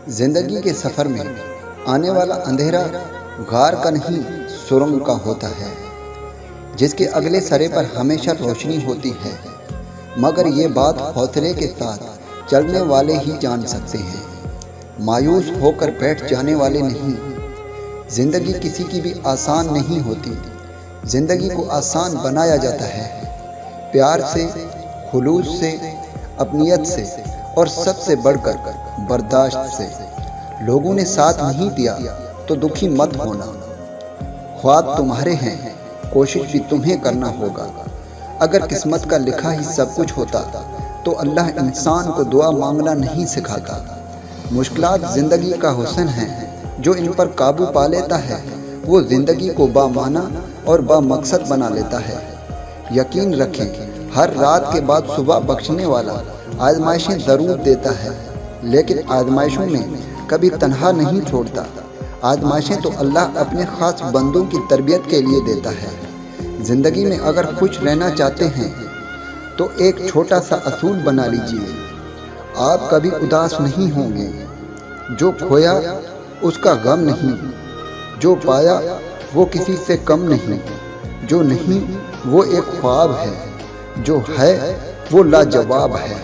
زندگی کے سفر میں آنے والا اندھیرا غار کا نہیں سرنگ کا ہوتا ہے، جس کے اگلے سرے پر ہمیشہ روشنی ہوتی ہے، مگر یہ بات حوصلے کے ساتھ چلنے والے ہی جان سکتے ہیں، مایوس ہو کر بیٹھ جانے والے نہیں۔ زندگی کسی کی بھی آسان نہیں ہوتی، زندگی کو آسان بنایا جاتا ہے پیار سے، خلوص سے، اپنیت سے اور سب سے بڑھ کر برداشت سے۔ لوگوں نے ساتھ نہیں دیا تو دکھی مت ہونا، خواب تمہارے ہیں، کوشش بھی تمہیں کرنا ہوگا۔ اگر قسمت کا لکھا ہی سب کچھ ہوتا تو اللہ انسان کو دعا مانگنا نہیں سکھاتا۔ مشکلات زندگی کا حسن ہیں، جو ان پر قابو پا لیتا ہے وہ زندگی کو بامعنی اور بامقصد بنا لیتا ہے۔ یقین رکھیں، ہر رات کے بعد صبح بخشنے والا آزمائشیں ضرور دیتا ہے، لیکن آزمائشوں میں کبھی تنہا نہیں چھوڑتا۔ آزمائشیں تو اللہ اپنے خاص بندوں کی تربیت کے لیے دیتا ہے۔ زندگی میں اگر خوش رہنا چاہتے ہیں تو ایک چھوٹا سا اصول بنا لیجئے، آپ کبھی اداس نہیں ہوں گے۔ جو کھویا اس کا غم نہیں، جو پایا وہ کسی سے کم نہیں، جو نہیں وہ ایک خواب ہے، جو ہے وہ لاجواب ہے۔